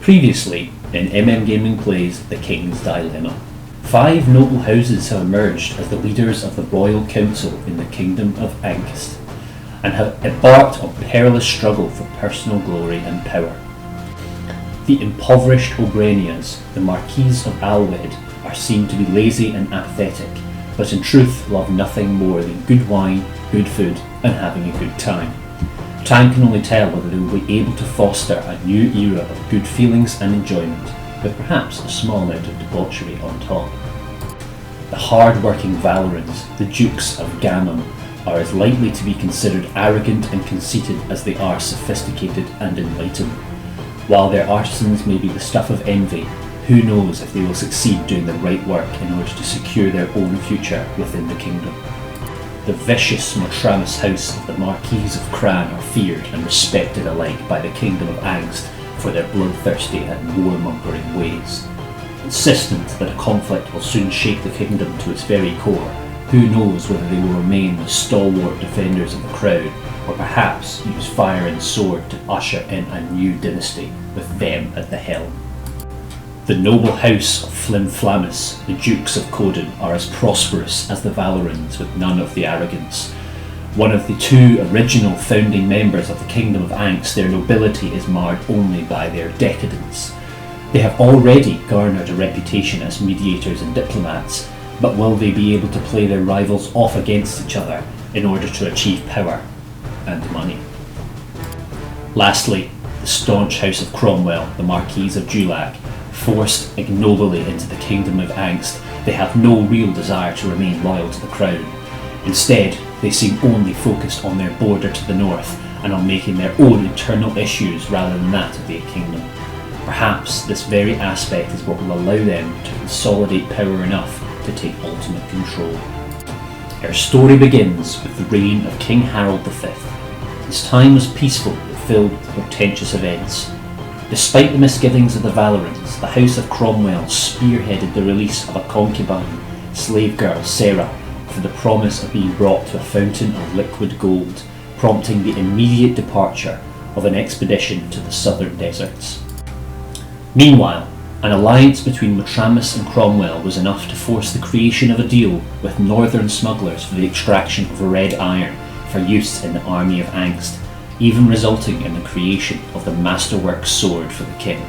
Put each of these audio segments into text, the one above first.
Previously, in Gaming plays The King's Dilemma. 5 noble houses have emerged as the leaders of the Royal Council in the Kingdom of Angst, and have embarked on perilous struggle for personal glory and power. The impoverished Obranias, the Marquis of Alwed, are seen to be lazy and apathetic, but in truth love nothing more than good wine, good food, and having a good time. Time can only tell whether they will be able to foster a new era of good feelings and enjoyment, with perhaps a small amount of debauchery on top. The hard-working Valorans, the Dukes of Gammon, are as likely to be considered arrogant and conceited as they are sophisticated and enlightened. While their artisans may be the stuff of envy, who knows if they will succeed doing the right work in order to secure their own future within the kingdom. The vicious Motramus house of the Marquis of Cran are feared and respected alike by the Kingdom of Angst for their bloodthirsty and warmongering ways. Insistent that a conflict will soon shake the kingdom to its very core, who knows whether they will remain the stalwart defenders of the crown, or perhaps use fire and sword to usher in a new dynasty with them at the helm. The noble house of Flimflamus, the Dukes of Coden, are as prosperous as the Valorans, with none of the arrogance. One of the 2 original founding members of the Kingdom of Angst, their nobility is marred only by their decadence. They have already garnered a reputation as mediators and diplomats, but will they be able to play their rivals off against each other in order to achieve power and money? Lastly, the staunch House of Cromwell, the Marquis of Dulag, forced ignobly into the Kingdom of Angst, they have no real desire to remain loyal to the crown. Instead, they seem only focused on their border to the north and on making their own internal issues rather than that of the kingdom. Perhaps this very aspect is what will allow them to consolidate power enough to take ultimate control. Our story begins with the reign of King Harold V. His time was peaceful but filled with portentous events. Despite the misgivings of the Valorans, the House of Cromwell spearheaded the release of a concubine, slave girl Sarah, for the promise of being brought to a fountain of liquid gold, prompting the immediate departure of an expedition to the southern deserts. Meanwhile, an alliance between Motramus and Cromwell was enough to force the creation of a deal with northern smugglers for the extraction of red iron for use in the army of Angst, even resulting in the creation of the masterwork sword for the king.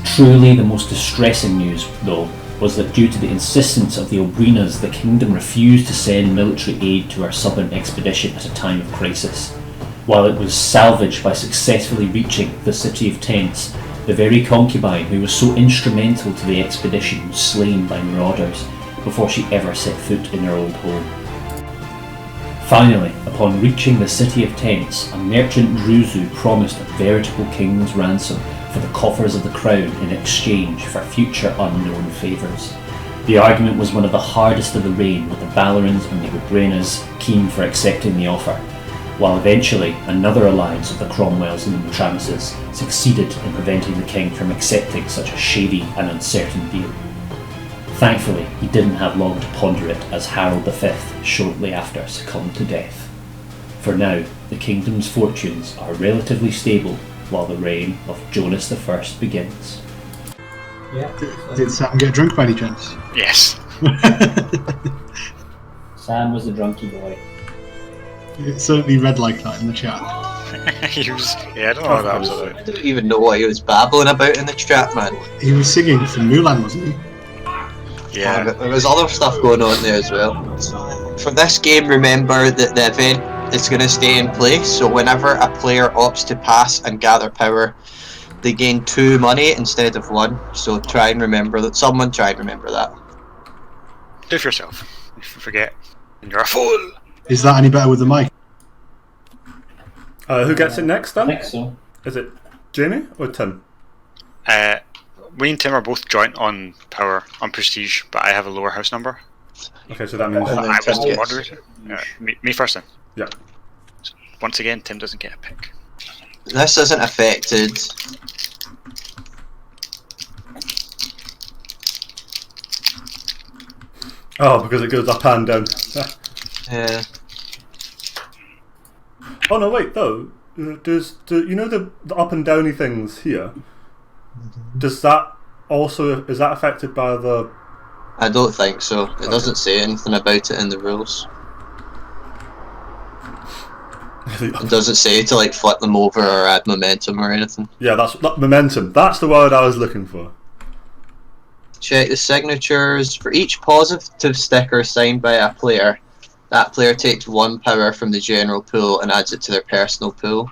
Truly the most distressing news, though, was that due to the insistence of the Obrinas, the kingdom refused to send military aid to our southern expedition at a time of crisis. While it was salvaged by successfully reaching the City of Tents, the very concubine who was so instrumental to the expedition was slain by marauders before she ever set foot in her old home. Finally, upon reaching the City of Tents, a merchant Druzu promised a veritable king's ransom for the coffers of the crown in exchange for future unknown favours. The argument was one of the hardest of the reign, with the Valorans and the Obranas keen for accepting the offer, while eventually another alliance of the Cromwells and the Motramuses succeeded in preventing the king from accepting such a shady and uncertain deal. Thankfully, he didn't have long to ponder it, as Harold V shortly after succumbed to death. For now, the kingdom's fortunes are relatively stable while the reign of Jonas I begins. Yeah. Did Sam get drunk by any chance? Yes. Sam was the drunky boy. It certainly read like that in the chat. He was, yeah, I don't know how that was about. I don't even know what he was babbling about in the chat, man. He was singing from Mulan, wasn't he? Yeah. There was other stuff going on there as well. For this game, remember that the event is going to stay in place, so whenever a player opts to pass and gather power, they gain 2 money instead of 1. So try and remember that. Someone try and remember that. Do it for yourself. If you forget, and you're a fool. Is that any better with the mic? Who gets it next then? I think so. Is it Jamie or Tim? We and Tim are both joint on power, on prestige, but I have a lower house number. Okay, so that means... And then I was Tim the gets- moderator. Me first then. Yeah. Once again, Tim doesn't get a pick. This isn't affected. Oh, because it goes up and down. Yeah. Oh no, wait, though. you know the up and downy things here? Does that also is that affected by the? I don't think so. It doesn't say anything about it in the rules. It doesn't say to like flip them over or add momentum or anything. Yeah, that's momentum. That's the word I was looking for. Check the signatures. For each positive sticker signed by a player, that player takes 1 power from the general pool and adds it to their personal pool.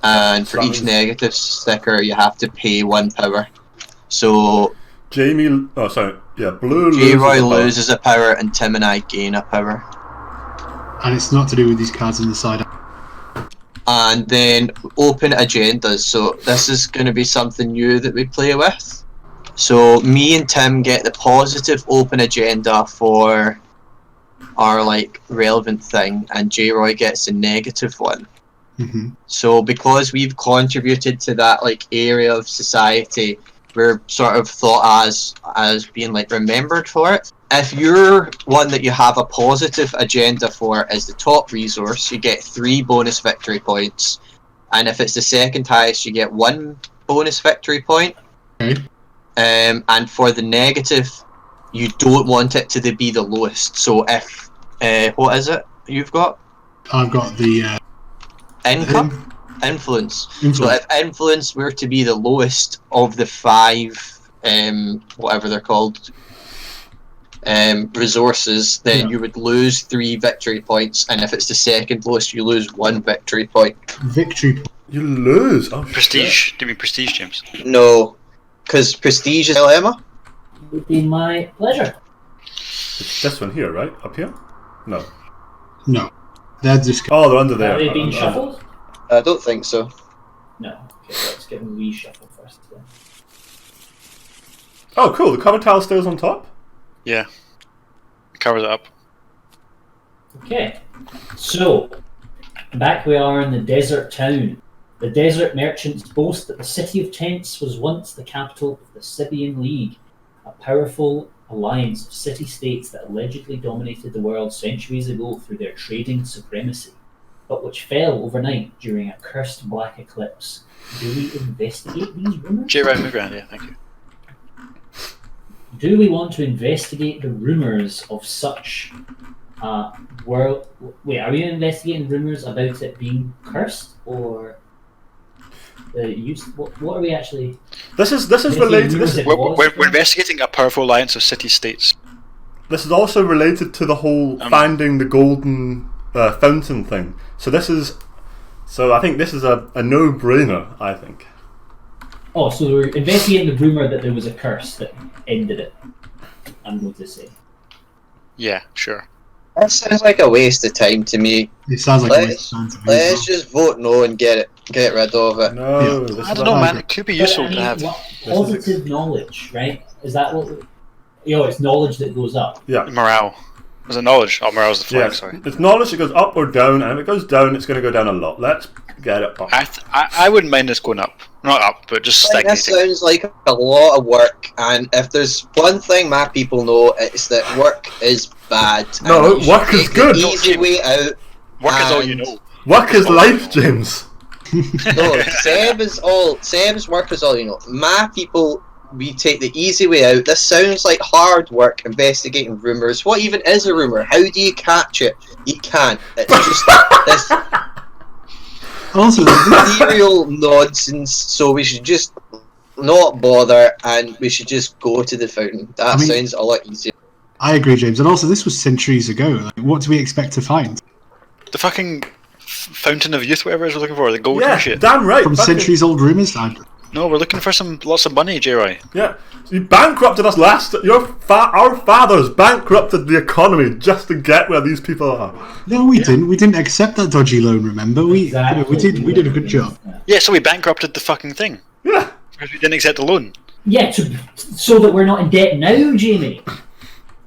And for each negative sticker, you have to pay 1 power. So Jamie, oh sorry, yeah, Blue J-Roy loses a power and Tim and I gain a power. And it's not to do with these cards on the side. And then open agendas. So this is going to be something new that we play with. So me and Tim get the positive open agenda for our like relevant thing, and J-Roy gets the negative one. Mm-hmm. So because we've contributed to that like area of society, we're sort of thought as being like remembered for it. If your one that you have a positive agenda for is the top resource, you get 3 bonus victory points, and if it's the second highest, you get 1 bonus victory point. Okay. And for the negative, you don't want it to be the lowest. So if what is it you've got? I've got the Income? Influence. Influence. So if influence were to be the lowest of the 5, whatever they're called, resources, then you would lose 3 victory points, and if it's the second lowest, you lose 1 victory point. Victory. You lose. Oh, Prestige. shit. Do you mean prestige, James? No, because prestige is dilemma. Would be my pleasure. It's this one here, right? Up here? No. No, they're just. Oh, they're under there. Are they being shuffled? I don't think so. No. Okay, let's get them reshuffled first then. Oh, cool. The cover tile stays on top. Yeah. It covers it up. Okay. So, back we are in the desert town. The desert merchants boast that the city of Tents was once the capital of the Scythian League, a powerful alliance of city-states that allegedly dominated the world centuries ago through their trading supremacy, but which fell overnight during a cursed black eclipse. Do we investigate these rumours? J-Roy McGrand, yeah, thank you. Do we want to investigate the rumours of such world... Wait, are we investigating rumours about it being cursed, or... What are we actually... This is related. We're investigating a powerful alliance of city-states. This is also related to the whole finding the golden fountain thing. So this is. So I think this is a no-brainer. I think. Oh, so we're investigating the rumour that there was a curse that ended it. I'm going to say. Yeah, sure. That sounds like a waste of time to me. It sounds like a waste of time to me. Let's just vote no and get rid of it. No, Yeah. this I is don't a- know, man. It could be useful But, to have. positive knowledge, right? Is that what... it's knowledge that goes up. Yeah. Morale. Was it knowledge? Oh, morale's the flag, Yeah. sorry. It's knowledge that goes up or down, and if it goes down, it's going to go down a lot. Let's get it up. I wouldn't mind this going up. Not up, but just I think this stagnating. sounds like a lot of work, and if there's one thing my people know, it's that work is bad. No, and you work should is take good. The easy way out. Work is all you and- know. Work is life, James. No, Seb's work is all you know. My people, we take the easy way out. This sounds like hard work investigating rumours. What even is a rumour? How do you catch it? You can't. It's just this Also, ethereal nonsense, so we should just not bother and we should just go to the fountain. That sounds a lot easier. I agree, James. And also, this was centuries ago. Like, what do we expect to find? The fucking fountain of youth, whatever it is we're looking for, the golden Yeah, shit. damn right. From fucking- centuries old rumours? No, we're looking for lots of money, J-Roy. Yeah, you bankrupted us last. Our fathers bankrupted the economy just to get where these people are. No, we didn't. We didn't accept that dodgy loan. Remember, we did a good job. Yeah, so we bankrupted the fucking thing. Yeah. Because we didn't accept the loan. Yeah, so that we're not in debt now, Jamie.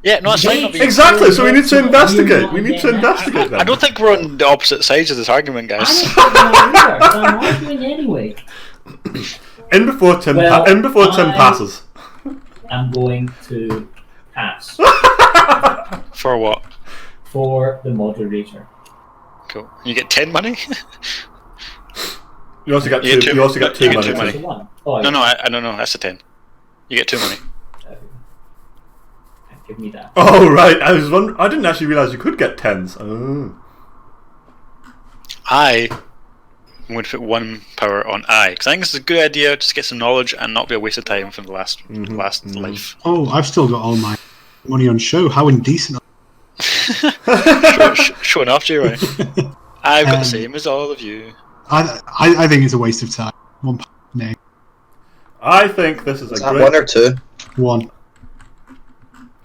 Yeah, no, that's fine. Not being- Exactly. So we need to investigate. We need to investigate them. I don't think we're on the opposite sides of this argument, I guys. don't think we are either, so I'm arguing anyway. In before Tim. Well, Tim passes. I'm going to pass For what? for the moderator. Cool. You get 10 money? You also got You two. get You also got two you get money. two too. money. That's the one. Oh, No, I don't know. That's a 10. You get 2 money. Give me that. Oh right, I didn't actually realise you could get 10s. Oh. I'm going to put 1 power on I, because I think this is a good idea. Just get some knowledge and not be a waste of time from the last life. Oh, I've still got all my money on show. How indecent. Showing off, J. Right? I've got the same as all of you. I think it's a waste of time. One name. I think this is Is a that great. 1 or 2? One.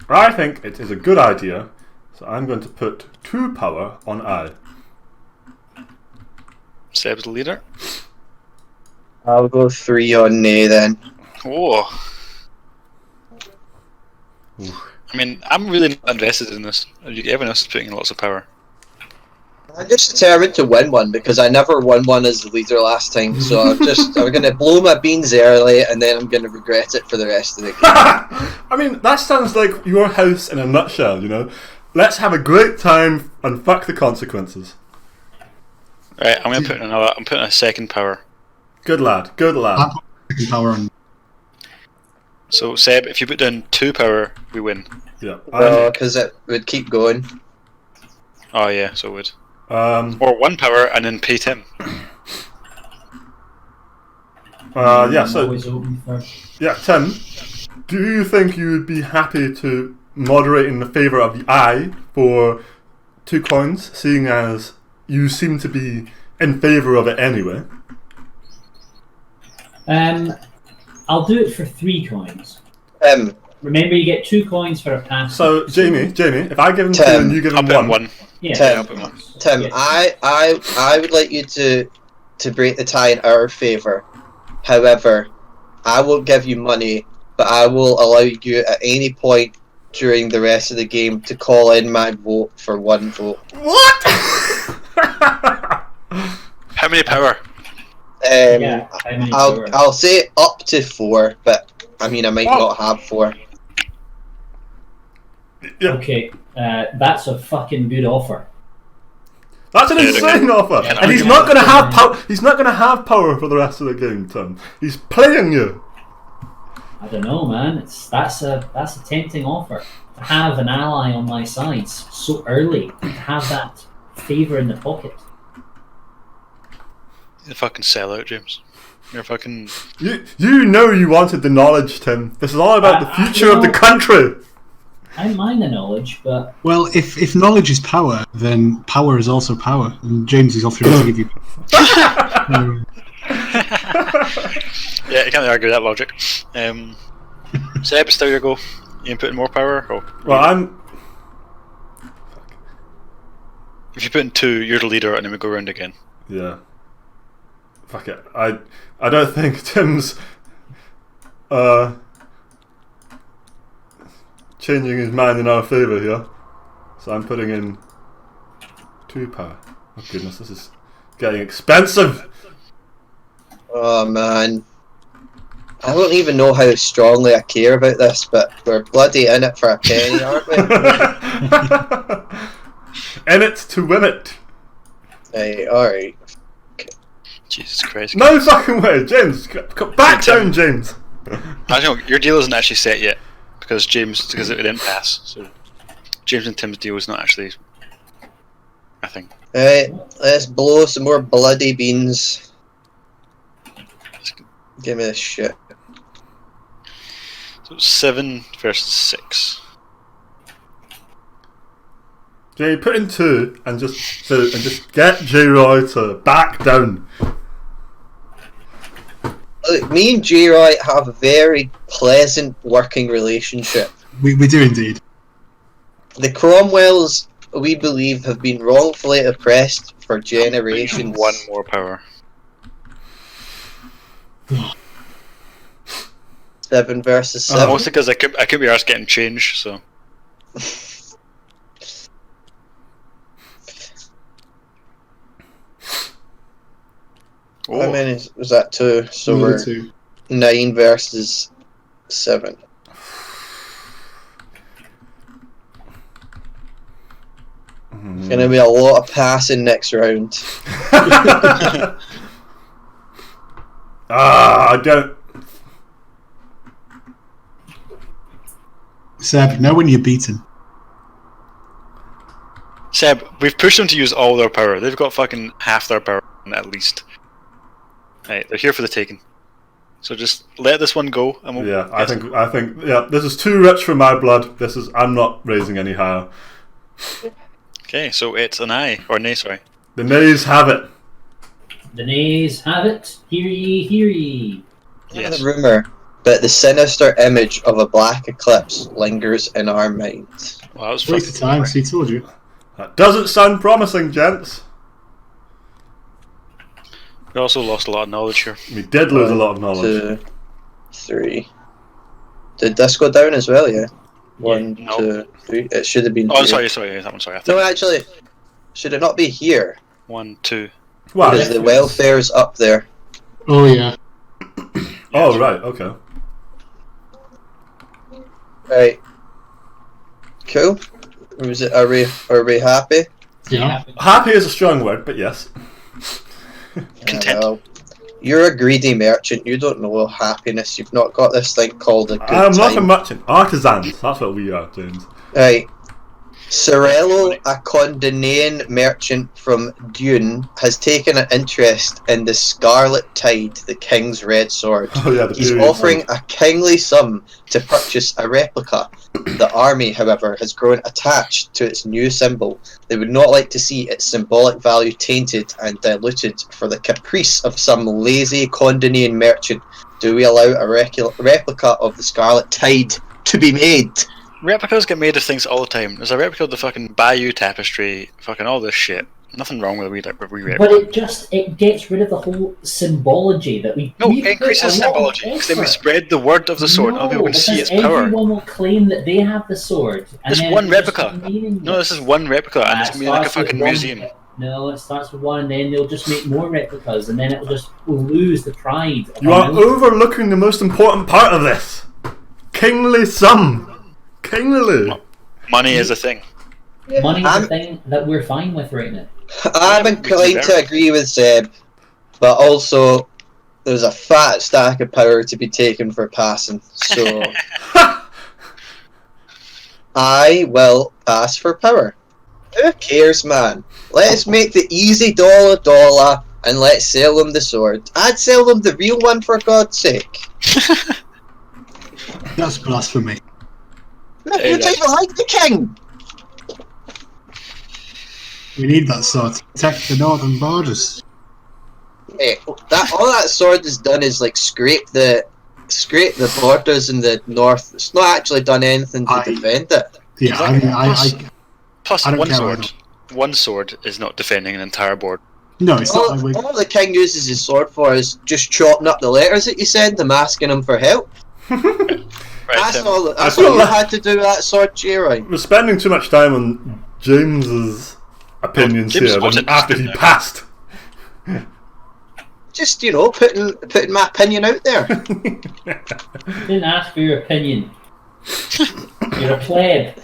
I think it is a good idea, so I'm going to put 2 power on I. Seb's the leader. I'll go 3 on nay then. Whoa. I mean, I'm really not invested in this. Everyone else is putting in lots of power. I'm just determined to win one because I never won one as the leader last time. So I'm going to blow my beans early and then I'm going to regret it for the rest of the game. I mean, that sounds like your house in a nutshell, you know? Let's have a great time and fuck the consequences. Right, I'm going to put in another. I'm putting a 2nd power. Good lad, good lad. I put second power on. So Seb, if you put down 2 power, we win. Yeah. No, because it would keep going. Oh yeah, so it would. Or 1 power and then pay Tim. yeah, so Always open for. yeah, Tim, do you think you would be happy to moderate in the favour of the I for 2 coins, seeing as you seem to be in favour of it anyway? I'll do it for 3 coins. Remember, you get 2 coins for a pass. So Jamie, if I give him 2 Tim. and you give I'll him put in 1, 1. Yeah, Tim. I'll put 1. Tim, Yes. I would like you to break the tie in our favour. However, I won't give you money, but I will allow you at any point during the rest of the game to call in my vote for 1 vote. what? How many power? Yeah, how many power? I'll say up to 4, but I mean I might not have 4. Yeah. Okay, that's a fucking good offer. That's an insane offer, Yeah, and he's not going to have power. He's not going to have power for the rest of the game, Tim. He's playing you. I don't know, man. That's a tempting offer to have an ally on my side so early, to have that favour in the pocket. You're a fucking sellout, James. You're a fucking. You know you wanted the knowledge, Tim. This is all about the future of the country. I mind the knowledge, but Well, if knowledge is power, then power is also power. And James is offering to give you. Yeah, you can't argue that logic. Seb, it's still your go. You can put in more power? Or Well, if you put in 2, you're the leader, and then we go around again. yeah. Fuck it. I don't think Tim's changing his mind in our favour here. So I'm putting in 2 power. Oh goodness, this is getting expensive. Oh man. I don't even know how strongly I care about this, but we're bloody in it for a penny, aren't we? In it to win it. Hey, alright. Jesus Christ. No fucking way, James. Back down, James. I don't know, your deal isn't actually set yet, because it didn't pass. So James and Tim's deal is not actually a thing. Alright, let's blow some more bloody beans. Give me this shit. So 7 versus 6. Jay, put in 2 and just get J Roy to back down. Look, me and J-Roy have a very pleasant working relationship. We do indeed. The Cromwells, we believe, have been wrongfully oppressed for generations. 1 more power. 7 versus 7. Mostly because I could be arsed getting change, so. How many was that? 2. So Another we're 2. 9 versus 7. There's going to be a lot of passing next round. I don't. Seb, know when you're beaten. Seb, we've pushed them to use all their power. They've got fucking half their power at least. Right, they're here for the taking. So just let this one go, and we'll. Yeah, I think. Yeah, this is too rich for my blood. I'm not raising any higher. Okay, so it's an aye or nay. Sorry. The nays have it. The nays have it. Hear ye, hear ye. Yes. The rumour that the sinister image of a black eclipse lingers in our minds. Well, that was Waste of time, so he told you. That doesn't sound promising, gents. We also lost a lot of knowledge here. We did lose a lot of knowledge. 2, 3. Did this go down as well? Yeah. 1, no. 2, 3. It should have been. Oh, 3. sorry, that one. Sorry. No, actually, should it not be here? 1, 2. Wow. Because the welfare's up there. Oh yeah. Oh right. Okay. Right. Cool. Are we happy? Yeah. Happy is a strong word, but yes. Content. Well, you're a greedy merchant. You don't know happiness. You've not got this thing called a good I'm not a time. merchant. Artisans. That's what we are, James. Right. Sorello, a Condonaian merchant from Dune, has taken an interest in the Scarlet Tide, the King's Red Sword. Oh yeah, the He's period offering sword. a kingly sum to purchase a replica. The army, however, has grown attached to its new symbol. They would not like to see its symbolic value tainted and diluted for the caprice of some lazy Condonaian merchant. Do we allow a replica of the Scarlet Tide to be made? Replicas get made of things all the time. There's a replica of the fucking Bayou Tapestry, fucking all this shit. Nothing wrong with a re-replica. But it gets rid of the whole symbology that we. No, we've it put increases a lot of symbology, because then we effort. spread the word of the sword, and other people can see its because power. everyone will claim that they have the sword. And There's then one it's just replica. meaningless. No, this is one replica, and it's It gonna be like a starts with fucking one- museum. No, it starts with one, and then they'll just make more replicas, and then it will just lose the pride. of You our are military. overlooking the most important part of this. Kingly sum. Kingly. Money is a thing. Money's the thing that we're fine with right now. I'm inclined to agree with Zeb, but also there's a fat stack of power to be taken for passing, so I will pass for power. Who cares, man? Let's make the easy dollar and let's sell them the sword. I'd sell them the real one for God's sake. That's blasphemy. No, you don't even like the king. We need that sword to protect the northern borders. Hey, all that sword has done is like scrape the borders in the north. It's not actually done anything to defend it. Yeah, I mean, Plus, I don't one care sword. about One sword is not defending an entire board. no, it's not like we. All the king uses his sword for is just chopping up the letters that you send him, asking him for help. Right, That's Tim. all. That's feel all you like- had to do with that sword, J-Roy. We're spending too much time on James's opinions James here wasn't after he just- passed. Just putting my opinion out there. Didn't ask for your opinion. You're a pleb.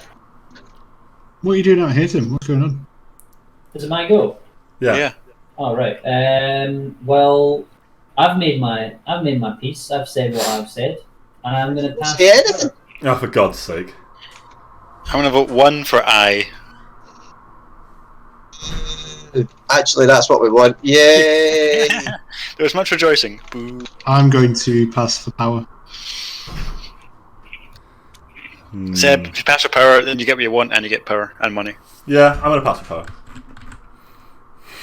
What are you doing out here, Tim? What's going on? Is it my go? Yeah. All right. Well, I've made my piece. I've said what I've said, and I'm going to pass. Say anything. Oh, for God's sake. I'm gonna vote 1 for aye. Actually, that's what we want. Yay! There was much rejoicing. Boo. I'm going to pass for power. Seb, if you pass your power, then you get what you want, and you get power and money. Yeah, I'm gonna pass the power.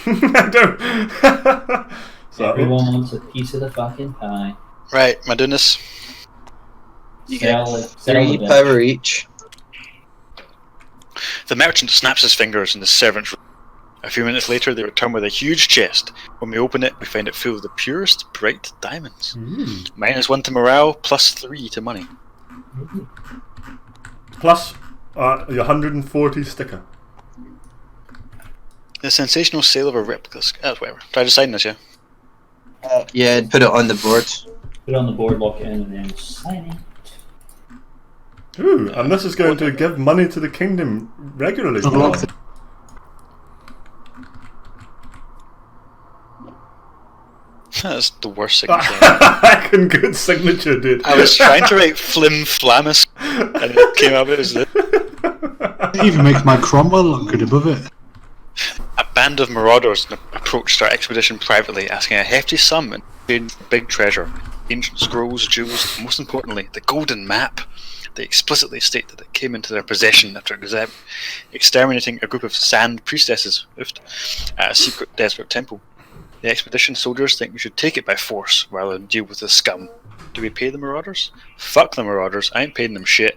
I don't. So, Everyone wants a piece of the fucking pie. Right, am I doing this? Sell the 3 bitch. power each. The merchant snaps his fingers in the servant's room. A few minutes later, they return with a huge chest. When we open it, we find it full of the purest, bright diamonds. -1 to morale, +3 to money. plus your 140 sticker. The sensational sale of a replica. Whatever. Try to sign this, yeah? Yeah, and put it on the board. Put it on the board, lock it in, and then sign it. Ooh, and this is going to give money to the kingdom regularly. I've locked it. That's the worst signature. Heckin' good signature, dude. I was trying to write Flim Flamus, and it came up as this. It even makes my Cromwell look good above it. A band of marauders approached our expedition privately, asking a hefty sum in exchange for big treasure, ancient scrolls, jewels, and most importantly, the golden map. They explicitly state that it came into their possession after exterminating a group of sand priestesses at a secret desert temple. The expedition soldiers think we should take it by force rather than deal with the scum. Do we pay the marauders? Fuck the marauders, I ain't paying them shit.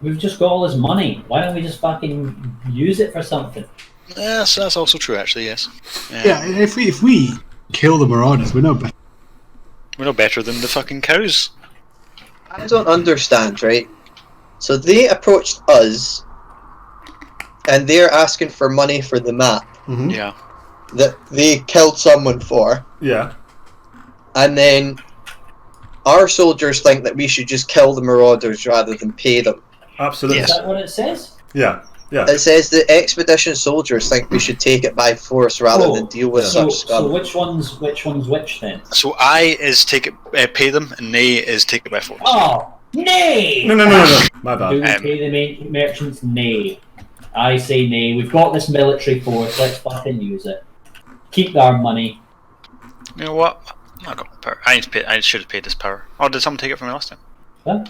We've just got all this money. Why don't we just fucking use it for something? Yes, that's also true, actually, yes. Yeah, if we kill the marauders, we're no better. We're no better than the fucking cows. I don't understand, right? So they approached us, and they're asking for money for the map Mm-hmm. Yeah. that they killed someone for, Yeah. and then our soldiers think that we should just kill the marauders rather than pay them. Absolutely. Is that what it says? Yeah. Yeah. It says the expedition soldiers think we should take it by force rather than deal with So such scum. which one's which then? So I is pay them, and nay is take it by force. Oh, nay! No. My Do we bad. pay the merchants? Nay. I say nay. We've got this military force. Let's fucking use it. Keep our money. You know what? I got power. I should have paid this power. Oh, did someone take it from me last time? Huh?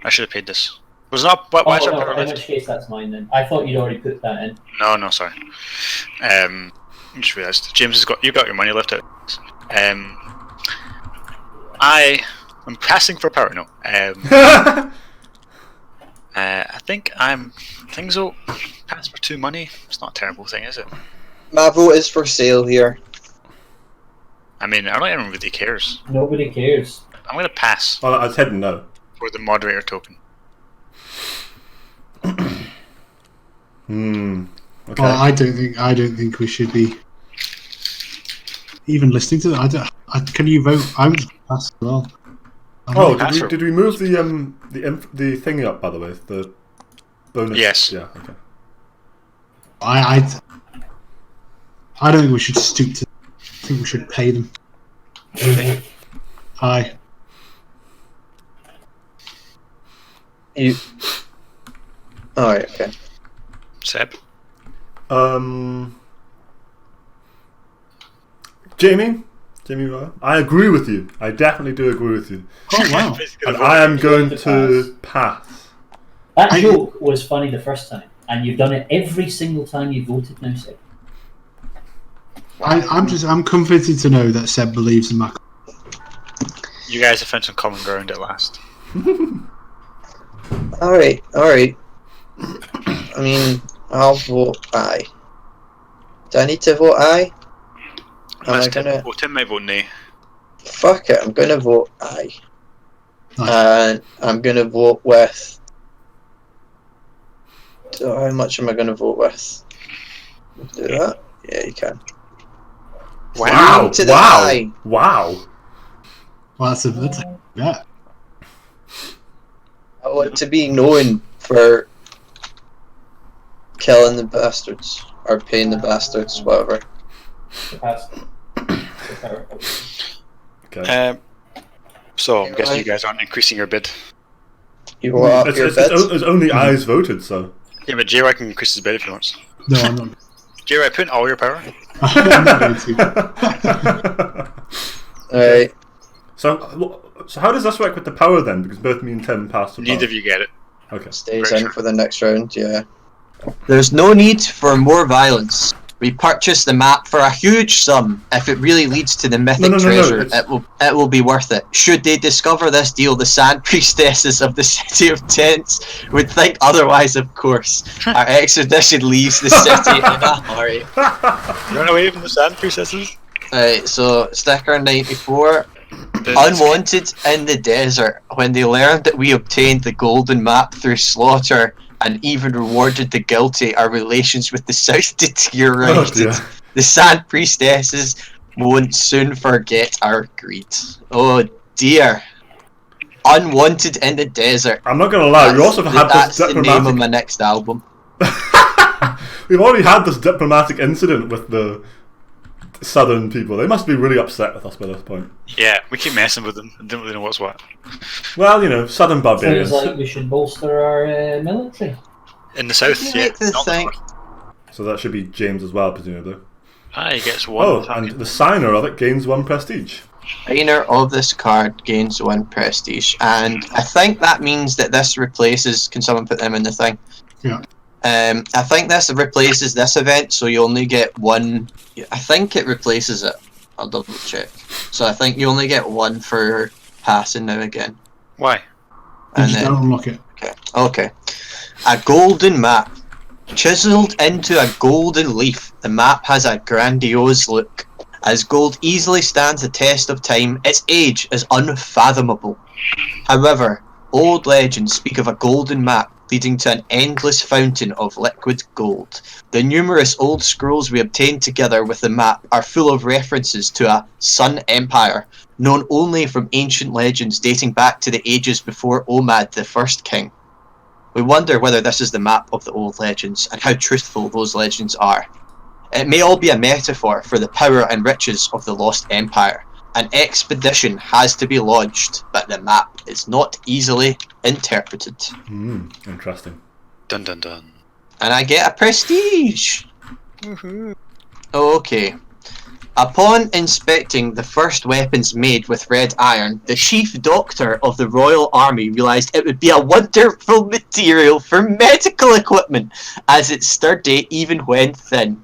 I should have paid this. Was it not? Why is there power In left? which case, that's mine then. I thought you'd already put that in. No, sorry. I just realised James you got your money left out. I am passing for power. No. I think things will pass for 2 money. It's not a terrible thing, is it? My vote is for sale here. I mean, I don't even really cares. Nobody cares. I'm gonna pass Well, I was heading no. for the moderator token. Okay. Well, I don't think we should be even listening to that. Can you vote? I would pass as well. Oh, Pass or- did we move the thingy up, by the way? The bonus. Yes. Yeah. Okay. I don't think we should stoop to. I think we should pay them. Aye. You. Alright, okay. Seb. Jamie, I agree with you. I definitely do agree with you. Oh wow. And I am going to pass. That joke was funny the first time, and you've done it every single time you voted now, Seb. I'm comforted to know that Seb believes in my. You guys have found some common ground at last. Alright. I mean, I'll vote aye. Do I need to vote aye? Tim might vote nay. Fuck it, I'm gonna vote aye. Nice. And I'm gonna vote with... How much am I gonna vote with? Do that? Yeah, you can. Wow! To the Wow! eye. Wow! Well, that's a yeah. I want to be known for killing the bastards. Or paying the bastards, whatever. Pass. Okay. So I'm guessing you guys aren't increasing your bid. You want up your bid? It's only ayes voted, so. Yeah, but J-Ry can increase his bid if he wants. No, I'm not. J-Ry, put in all your power. I'm not going to. Alright. So how does this work with the power then? Because both me and Tim passed the power. Neither of you get it. Okay. Stays Very in sure. for the next round, yeah. There's no need for more violence. We purchase the map for a huge sum. If it really leads to the mythic No, treasure, it's- it will be worth it. Should they discover this deal, the sand priestesses of the city of tents would think otherwise, of course. Our expedition leaves the city in a hurry. Run away from the sand priestesses. Alright, so sticker 94. Unwanted in the desert. When they learned that we obtained the golden map through slaughter and even rewarded the guilty, our relations with the south deteriorated. Oh, dear. The sand priestesses won't soon forget our greed. Oh dear. Unwanted in the desert. I'm not gonna lie, we also had That's this the name of diplomatic. my next album. We've already had this diplomatic incident with the southern people. They must be really upset with us by this point. Yeah, we keep messing with them and don't really know what's what. Well, southern barbarians. Sounds like we should bolster our military. In the south, You yeah. make the not the thing. north. So that should be James as well, presumably. He gets one. Oh, and the signer of it gains 1 prestige. Signer of this card gains 1 prestige, and I think that means that this replaces. Can someone put them in the thing? Yeah. I think this replaces this event, so you only get 1. I think it replaces it. I'll double check. So I think you only get 1 for passing now again. Why? You And just then don't unlock it. okay, a golden map. Chiseled into a golden leaf, the map has a grandiose look. As gold easily stands the test of time, its age is unfathomable. However, old legends speak of a golden map leading to an endless fountain of liquid gold. The numerous old scrolls we obtained together with the map are full of references to a Sun Empire, known only from ancient legends dating back to the ages before Omad, the first king. We wonder whether this is the map of the old legends, and how truthful those legends are. It may all be a metaphor for the power and riches of the Lost Empire. An expedition has to be lodged, but the map is not easily interpreted. Interesting. Dun dun dun. And I get a prestige! Okay. Upon inspecting the first weapons made with red iron, the chief doctor of the Royal Army realised it would be a wonderful material for medical equipment, as it's sturdy even when thin.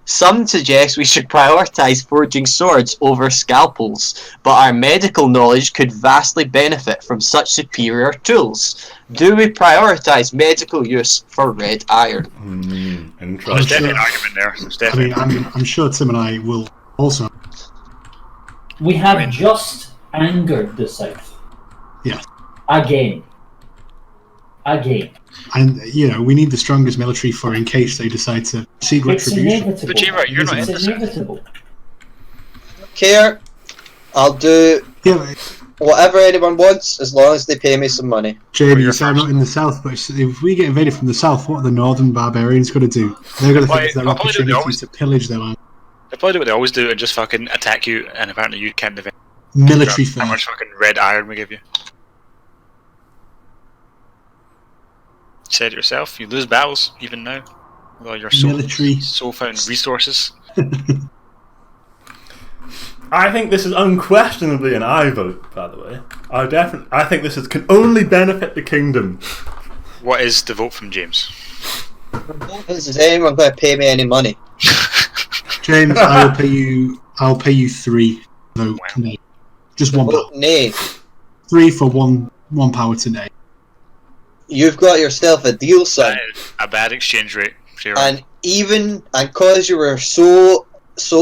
Some suggest we should prioritise forging swords over scalpels, but our medical knowledge could vastly benefit from such superior tools. Do we prioritise medical use for red iron? There's Interesting. definitely an argument there. There's I definitely. mean, I'm sure Tim and I will also. We have just angered the South. Yeah. Again. And, we need the strongest military for in case they decide to seek It's retribution. inevitable. But Jamie, you're not It's in the South. inevitable. Care. I'll do Yeah, but, whatever anyone wants as long as they pay me some money. Jamie, you're you say I'm first. not in the south, but if we get invaded from the south, what are the northern barbarians going to do? They're going to Why, think it's their I'll probably do the opportunity opposite. to pillage their land. They probably do what they always do and just fucking attack you, and apparently you can't defend. Military How much first. fucking red iron we give you? You said it yourself. You lose battles even now with all your Military. soul found resources. I think this is unquestionably an I vote, by the way. I think can only benefit the kingdom. What is the vote from James? Is anyone going to pay me any money? James, I'll pay you 3 vote today. Just 1 power. Vote nay. 3 for one power today. You've got yourself a deal, son. That is a bad exchange rate. Sure. And cause you were so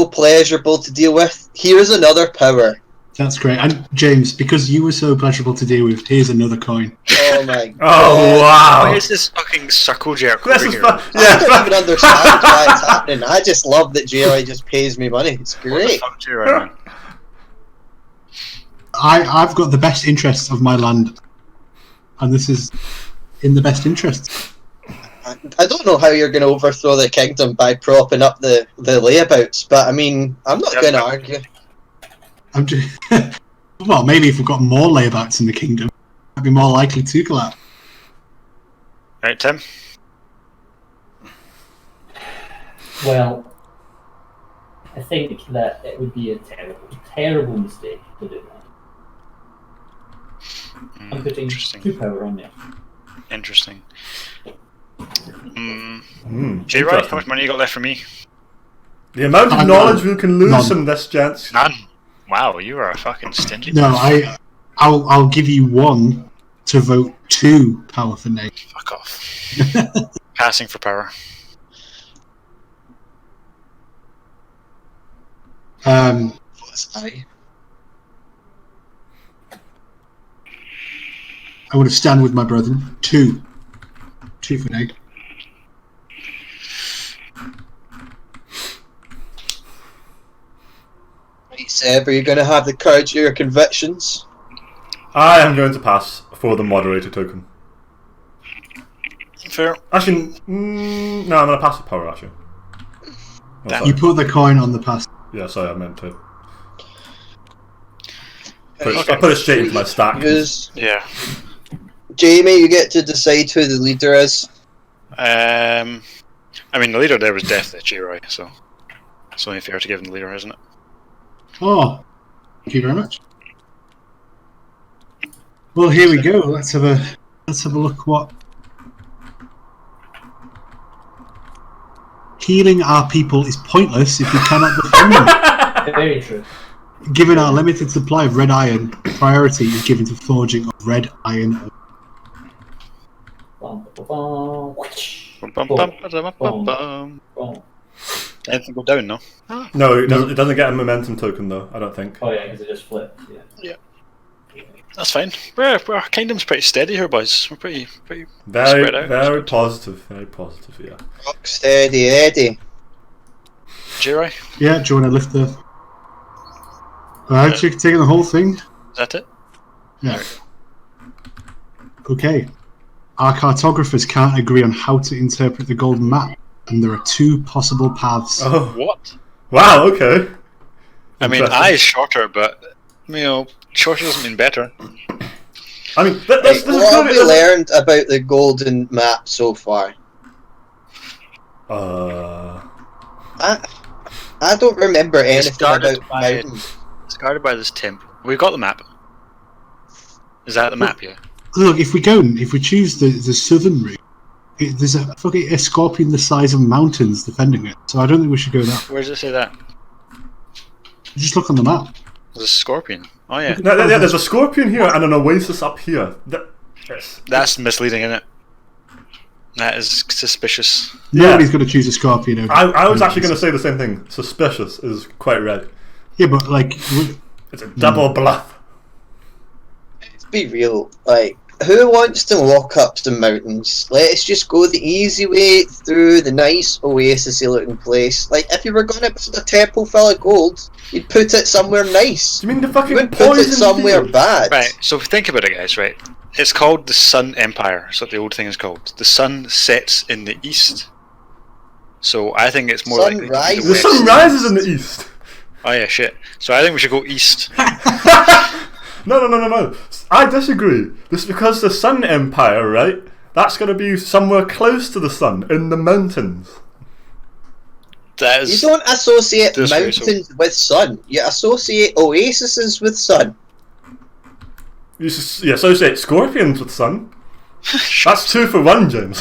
pleasurable to deal with, here's another power. That's great. And James, because you were so pleasurable to deal with, here's another coin. Oh my god. Oh wow! What is this fucking circle jerk This over is here? fun. I Yeah. don't even understand why it's happening. I just love that JRI just pays me money. It's What the great. fuck, JRI, man? I've got the best interests of my land, and this is in the best interests. I don't know how you're going to overthrow the kingdom by propping up the layabouts, but I mean, I'm not going to argue. I'm just, well, maybe if we've got more layabouts in the kingdom, I'd be more likely to collapse. Right, Tim? Well, I think that it would be a terrible mistake to do that. I'm putting Interesting. 2 power on there. Interesting. J-Right, Interesting. how much money you got left for me? The amount of I'm knowledge none. we can lose None. from this, gents. None. Wow, you are a fucking stingy. No, I'll give you 1 to vote 2 power for Nate. Fuck off. Passing for power. What's I? I would have stand with my brethren. 2 for Nate. Right, Seb, are you going to have the courage of your convictions? I am going to pass for the moderator token. Fair. Actually, no, I'm going to pass the power, actually. Oh, Damn. sorry. You put the coin on the pass. Yeah, sorry, I meant to. Okay. I put it straight into my stack. Yeah. Jamie, you get to decide who the leader is. I mean, the leader there was definitely J-Roy, so it's only fair to give him the leader, isn't it? Oh, thank you very much. Well, here we go. Let's have a look. What healing our people is pointless if we cannot defend them. Very true. Given our limited supply of red iron, priority is given to forging of red iron. Bum, bum, bum, whoosh. Bum, bum, bum, ba-da-bum, bum, bum. Bum. Anything go down, no? No, it doesn't get a momentum token though, I don't think. Oh yeah, because it just flipped. Yeah. That's fine. Our kingdom's pretty steady here, boys. We're pretty Very, spread out. very positive, yeah. Rock steady Eddie. J-Roy, Yeah, do you want to lift the... Alright, you taking the whole thing? is that it? Yeah. Okay. Our cartographers can't agree on how to interpret the golden map, and there are two possible paths. Oh, What? wow, okay. I mean, Interesting. I is shorter, but shorter doesn't mean better. I mean, this is What have we good. learned about the golden map so far? I don't remember anything started about by- mountains. It's guarded by this temple. We've got the map. Is that the map? Yeah. Look, if we choose the southern route, there's a scorpion the size of mountains defending it. So I don't think we should go that. Where does it say that? Just look on the map. There's a scorpion. Oh yeah. There's a scorpion here and an oasis up here. That's misleading, isn't it? That is suspicious. Nobody's going to choose a scorpion over. I was actually going to say the same thing. Suspicious is quite right. Yeah, but like, It's a double bluff. Let's be real. Like, who wants to walk up some mountains? Let's just go the easy way through the nice oasis-y looking place. Like, if you were going to put a temple full of gold, you'd put it somewhere nice. Do you mean the You fucking wouldn't put it poison somewhere field? bad. Right. So think about it, guys. Right. It's called the Sun Empire. That's what the old thing is called. The sun sets in the east. So I think it's more Sun likely to be rises. The west. sun rises in the east. Oh yeah, shit. So I think we should go east. No. I disagree. This is because the Sun Empire, right? That's going to be somewhere close to the sun, in the mountains. That You is. don't associate Disgraceful. mountains with sun. You associate oases with sun. You associate scorpions with sun. That's 2 for 1, James.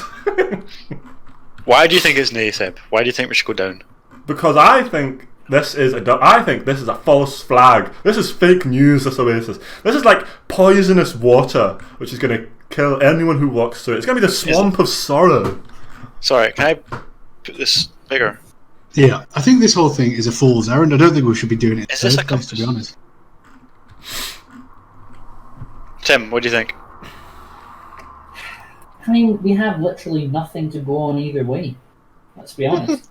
Why do you think it's nay, Seb? Why do you think we should go down? Because I think this is a false flag. This is fake news, this oasis. This is like poisonous water, which is going to kill anyone who walks through it. It's going to be the swamp of sorrow. Sorry, can I put this bigger? yeah, I think this whole thing is a fool's errand. I don't think we should be doing it. Is this a to be compass? honest. Tim, what do you think? I mean, we have literally nothing to go on either way. Let's be honest.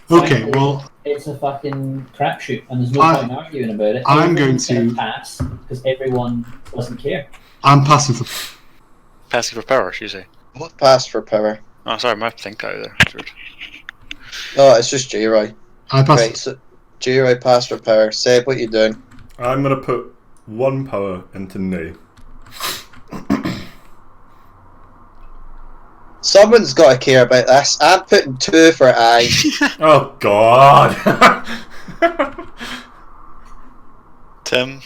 Okay, Frankly, well, it's a fucking crapshoot, and there's no I- point in arguing about it. I'm Everyone's going to- gonna pass because everyone doesn't care. I'm passing for. Passing for power, should you say? What pass for power? Oh, sorry, my thing cut out there. That's weird. No, it's just J-Roy. I pass. Right, so J-Roy pass for power. Seb, what you doing? I'm going to put 1 power into nay. Someone's got to care about this. I'm putting 2 for I. Oh, God. Tim,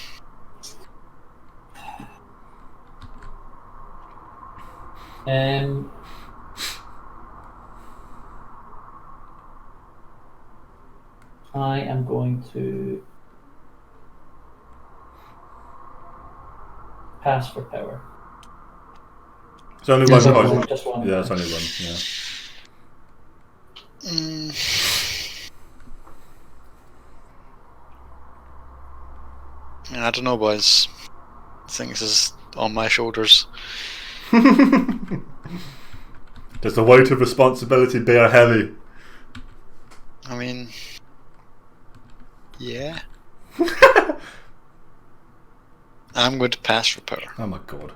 I am going to pass for power. It's only Yes, one I've poison. Just one. Yeah, it's only 1, yeah. I don't know, boys. I think this is on my shoulders. Does the weight of responsibility bear heavy? I mean, yeah. I'm going to pass for power. Oh my God.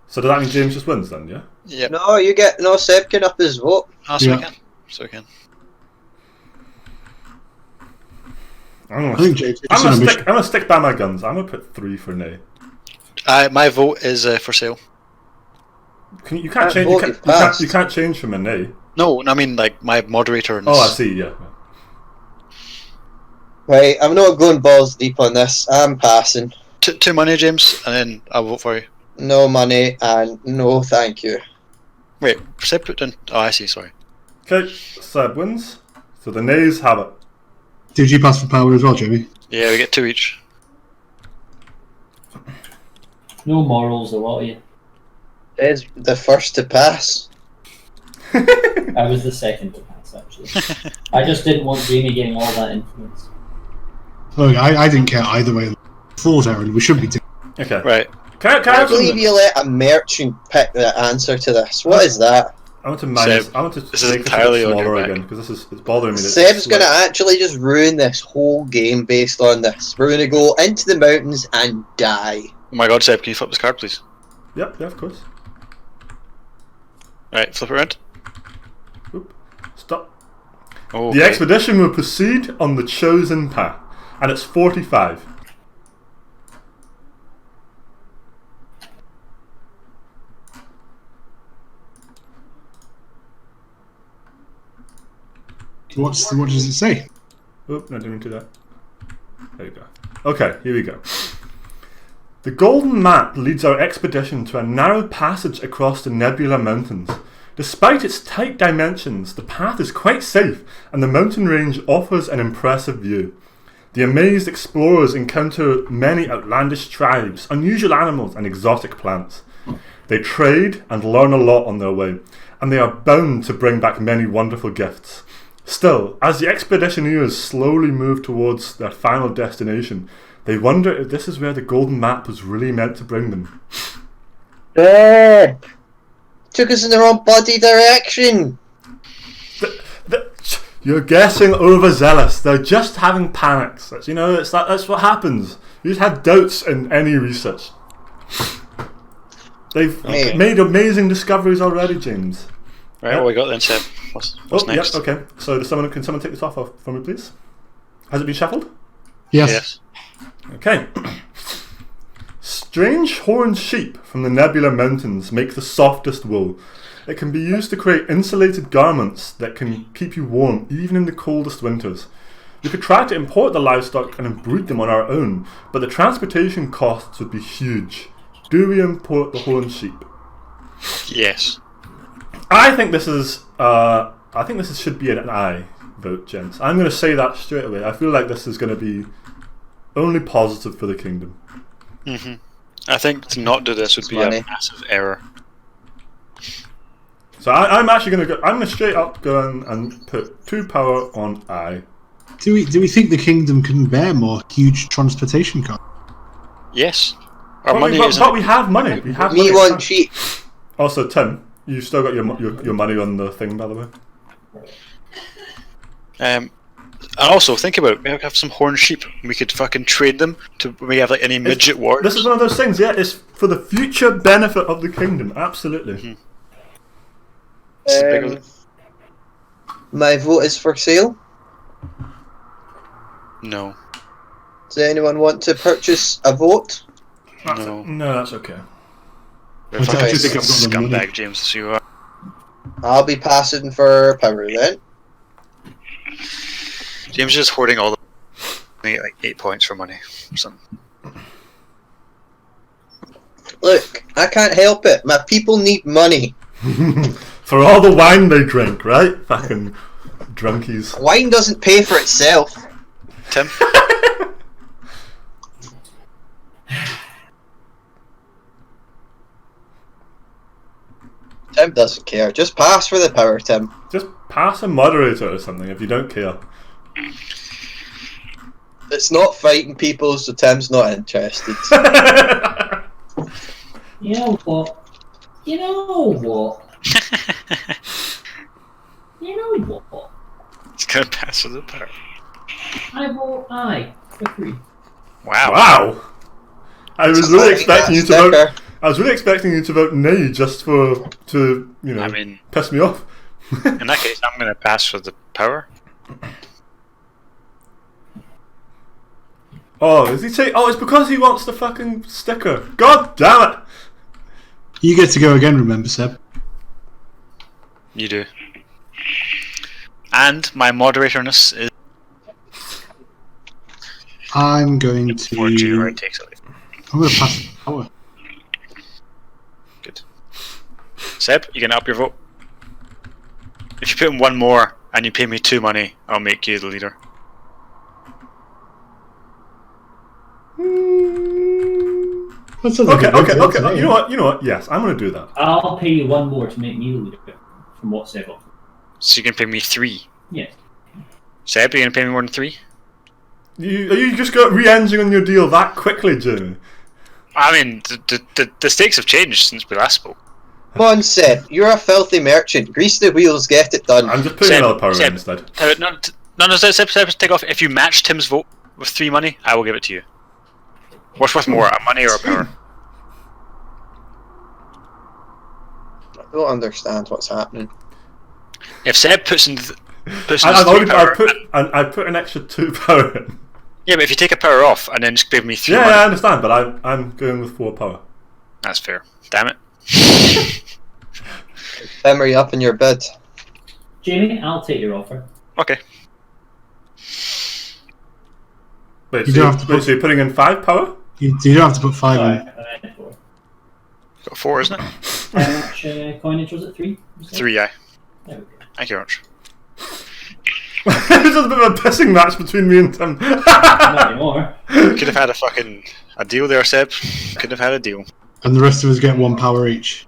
So does that mean James just wins then, yeah? Yep. No, you get no. Seb can up his vote. Oh, so Yeah. we can. So we can. I think James, I'm gonna stick by my guns. I'm gonna put 3 for nay. My vote is for sale. You can't change. You can't change from a nay. No, I mean like my moderator. Oh, I see. Yeah. Right, I'm not going balls deep on this. I'm passing. 2 money, James, and then I'll vote for you. No money and no thank you. Wait, Seb put in. Oh, I see. Sorry. Okay, Seb wins. So the nays have it. Did you pass for power as well, Jamie? Yeah, we get 2 each. No morals, a lot of you. Is the first to pass. I was the second to pass, actually. I just didn't want Jamie getting all that influence. Look, I didn't care either way. Four's Aaron, we should be doing. Okay. Right. Can I I have believe some? you let a merchant pick the answer to this. What is that? I want to minus. Seb, I want to this is make this entirely a bit on your smaller back. again because it's bothering me. that Seb's it's going to like- actually just ruin this whole game based on this. We're going to go into the mountains and die. Oh my God, Seb, can you flip this card, please? Yep. Yeah. Of course. Right, flip it around. Oop. Stop. Oh, The okay. expedition will proceed on the chosen path, and it's 45. What does it say? Oop, no, didn't do that. There you go. Okay, here we go. The golden map leads our expedition to a narrow passage across the Nebula Mountains. Despite its tight dimensions, the path is quite safe, and the mountain range offers an impressive view. The amazed explorers encounter many outlandish tribes, unusual animals, and exotic plants. They trade and learn a lot on their way, and they are bound to bring back many wonderful gifts. Still, as the expeditioners slowly move towards their final destination, they wonder if this is where the golden map was really meant to bring them. Took us in the wrong bloody direction. You're guessing overzealous. They're just having panics. That's what happens. You just had doubts in any research. They've made amazing discoveries already, James. Right, what we got then, Seb? What's next? Yep, okay. So can someone take this off for me, please? Has it been shuffled? Yes. Okay. Strange horned sheep from the Nebula Mountains make the softest wool. It can be used to create insulated garments that can keep you warm even in the coldest winters. We could try to import the livestock and breed them on our own, but the transportation costs would be huge. Do we import the horned sheep? Yes. I think this should be an aye vote, gents. I'm going to say that straight away. I feel like this is going to be only positive for the kingdom. I think to not do this would be Money. a massive error. So I'm actually going to go. I'm going to straight up go and put 2 power on aye. Do we think the kingdom can bear more huge transportation costs? Yes. Our But money is. we have money. We have Me money. want cheap. Also, Tim, you still got your money on the thing, by the way. And also, think about it. We have some horned sheep. We could fucking trade them to. We have like any midget wars. This is one of those things. Yeah, it's for the future benefit of the kingdom. Absolutely. It's the bigger- My vote is for sale. No. Does anyone want to purchase a vote? No. No, that's okay. You're I fucking think I've got the money. scumbag, James. So you are. I'll be passing for power then. James is just hoarding all the. They get like 8 points for money or something. Look, I can't help it. My people need money. For all the wine they drink, right? Fucking drunkies. Wine doesn't pay for itself. Tim. Tim doesn't care. Just pass for the power, Tim. Just pass a moderator or something if you don't care. It's not fighting people, so Tim's not interested. You know what? You know what? You know what? It's gonna pass with the power. I vote aye for 3. Wow. Wow! I was really expecting you to vote. Sticker. I was really expecting you to vote nay just to I mean, piss me off. in that case, I'm gonna pass for the power. Oh, is he saying? Oh, it's because he wants the fucking sticker. God damn it! You get to go again, remember, Seb? You do. And my moderatorness is I'm going to. for you, right? Takes away. I'm going to pass the power. Good. Seb, you can up your vote. If you put in one more and you pay me 2 money, I'll make you the leader. That sounds like Okay, a good okay, deal okay. to me. You know what? Yes, I'm going to do that. I'll pay you 1 more to make me the leader from what Seb offered. So you can pay me 3. Yes. Seb, are you gonna pay me more than 3? You just got re-engine on your deal that quickly, Jimmy? I mean, the stakes have changed since we last spoke. Come on, Seb. You're a filthy merchant. Grease the wheels, get it done. I'm just putting Seb, another power in Seb, instead. No, Seb, take off. If you match Tim's vote with 3 money, I will give it to you. What's worth more, a money or a power? I don't understand what's happening. If Seb puts in his I've 3 already power, I put an extra 2 power in. yeah, but if you take a power off and then just give me 3 Yeah, money, I understand, but I'm going with 4 power. that's fair. Damn it. Memory up in your bid. Jamie, I'll take your offer. Okay. Wait, You so, don't have to put- so you're putting in 5 power? You don't have to put 5 Sorry, in. I meant 4. Got 4, isn't it? How much coinage was it? 3? 3, aye. There we go. Thank you very much. This is a bit of a pissing match between me and Tim. Not anymore. Could have had a deal there, Seb. Could have had a deal. And the rest of us get 1 power each.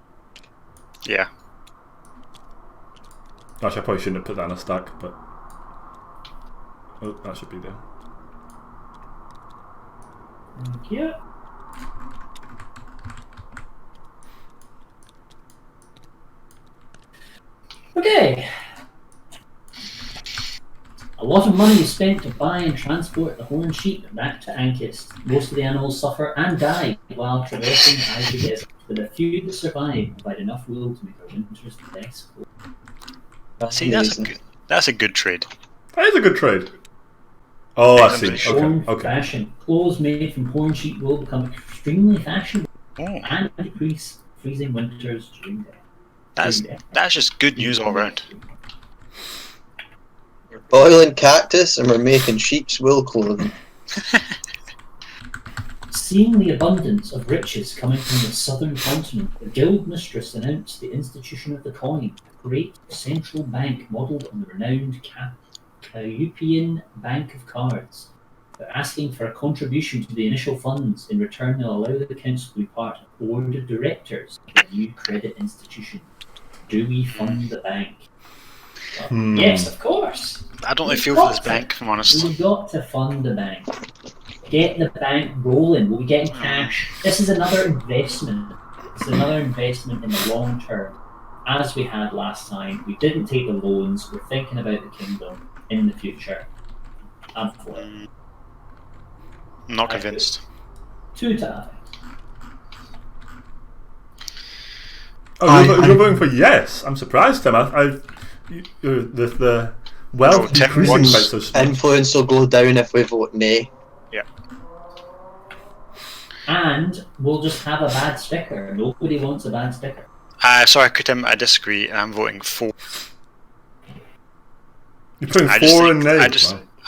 Yeah. Actually, I probably shouldn't have put that in a stack, but... Oh, that should be there. Thank you. Okay. A lot of money is spent to buy and transport the horned sheep back to Ankist. Most of the animals suffer and die while traversing the icy desert, but a few that survive provide enough wool to make our winters less cold. See, Amazing. that's a good trade. That is a good trade. Oh, I see. Horn Okay, okay. fashion. Clothes made from horned sheep wool become extremely fashionable Oh, and decrease freezing winters during death. that's just good news all around. We're boiling cactus and we're making sheep's wool clothing. Seeing the abundance of riches coming from the southern continent, the guild mistress announced the institution of the coin, a great central bank modelled on the renowned Cayupian Bank of Cards. They're asking for a contribution to the initial funds. In return, they'll allow the council to be part of the board of directors of the new credit institution. Do we fund the bank? Well, yes, of course. I don't really We've feel for got this to. bank, if I'm honest. We've got to fund the bank. Get the bank rolling. We'll be getting cash. This is another investment. It's another investment in the long term. As we had last time, we didn't take the loans. We're thinking about the kingdom in the future. I'm for it. I'm not convinced. 2 to Oh, you're voting for yes. I'm surprised, Tim. The wealth Oh, Tim decreasing wants- by so small. Influence will go down if we vote nay. And we'll just have a bad sticker. Nobody wants a bad sticker. Sorry, Tim, I disagree, and I'm voting 4. You're putting I just 4 think, in there.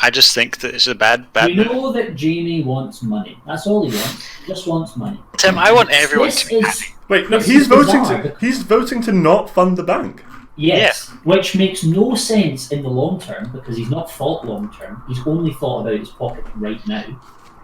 I just think that it's a bad We move. know that Jamie wants money. That's all he wants. He just wants money. Tim, I want everyone This to be is- happy. Wait, no, This he's is voting bizarre. to not fund the bank. Yes, which makes no sense in the long term because he's not thought long term. He's only thought about his pocket right now.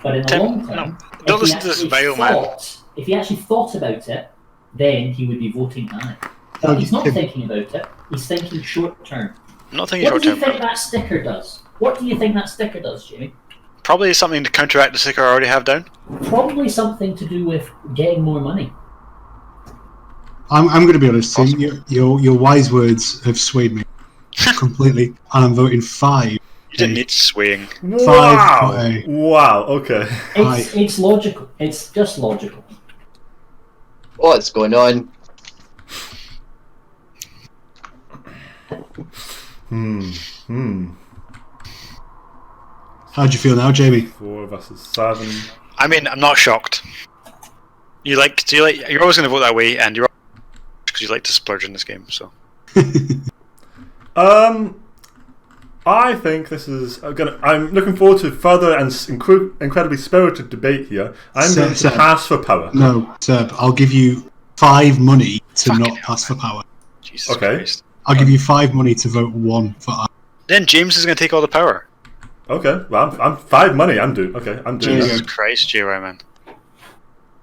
But in the Tim, long term, no, don't listen to this vile man. if he actually thought about it, then he would be voting aye. But he's not thinking about it. He's thinking short term. I'm not thinking What short do you term. think that sticker does? What do you think that sticker does, Jamie? Probably something to counteract the sticker I already have down. Probably something to do with getting more money. I'm going to be honest, Tim. Your wise words have swayed me completely, and I'm voting 5. You didn't need swaying. Wow! Aye. Wow, okay. It's logical. It's just logical. What's going on? How do you feel now, Jamie? 4 versus 7. I mean, I'm not shocked. You're always going to vote that way, and you're because you like to splurge in this game. So, I think this is I'm looking forward to further and incredibly spirited debate here. I'm going to pass for power. No, Seb, I'll give you 5 money to not pass for power. Jesus Okay. Christ. I'll give you 5 money to vote 1 for I. Then James is going to take all the power. Okay, well, I'm 5 money. I'm doing Jesus that. Christ, JY man.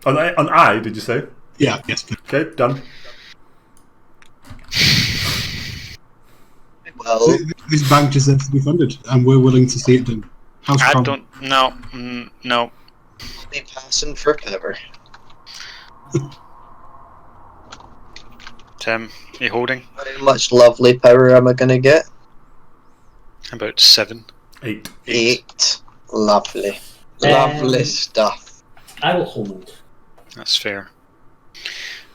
On I, did you say? Yeah, yes, please. Okay, done. Well, This bank deserves to be funded, and we're willing to see it done. How's I Crown? don't. No. No. I'll be passing for power. Tim, you holding? How much lovely power am I gonna get? About 7. 8. 8. Lovely. Lovely stuff. I will hold. That's fair.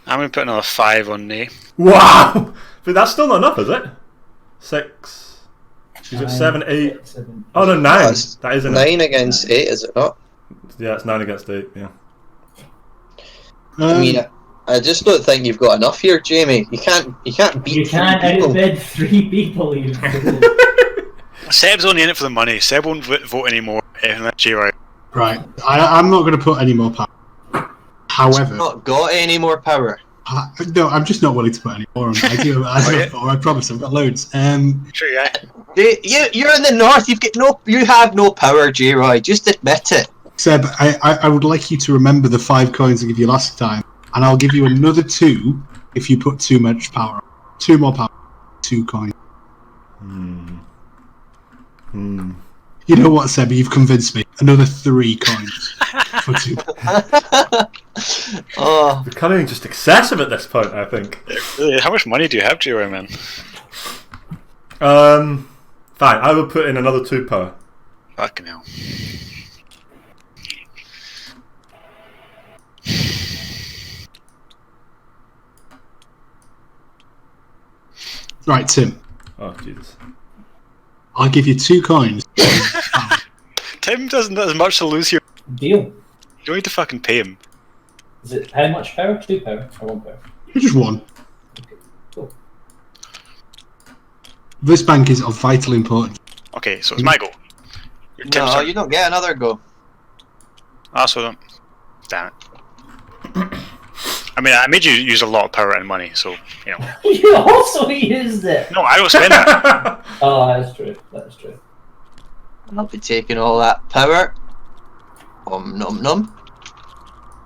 I'm going to put another 5 on Nay. Wow! But that's still not enough, is it? 6. Is it 7, 8? 7. Oh no, 9. That's That is enough. 9 against 8, is it not? Yeah, it's 9 against 8. Yeah. I mean, I just don't think you've got enough here, Jamie. You can't beat You can't 3 people. outbid 3 people, you fool. Seb's only in it for the money. Seb won't vote anymore. JY. Right, I'm not going to put any more power. However, Not got any more power. no, I'm just not willing to put any more on. I do. I promise. I've got loads. Sure, yeah. You're in the north. You have no power, J-Roy. Just admit it. Seb, I would like you to remember the 5 coins I gave you last time, and I'll give you another 2 if you put too much power. 2 more power. 2 coins. You know what, Seb? You've convinced me. Another 3 coins for 2. Oh, Becoming just excessive at this point, I think. How much money do you have, JY man? Fine, I will put in another 2 power. Fucking hell. Right, Tim. Oh, Jesus. I'll give you 2 coins. Tim doesn't have as much to lose here. Deal. You don't need to fucking pay him. Is it how much power? 2 power or 1 power? Just 1. Okay, cool. This bank is of vital importance. Okay, so it's my go. Your Tim's no, turn. you don't get another go. Ah, so don't. Damn it. I mean, I made you use a lot of power and money, so, you know. You also used it! No, I don't spend that. Oh, that's true. That's true. I'll be taking all that power. Nom nom.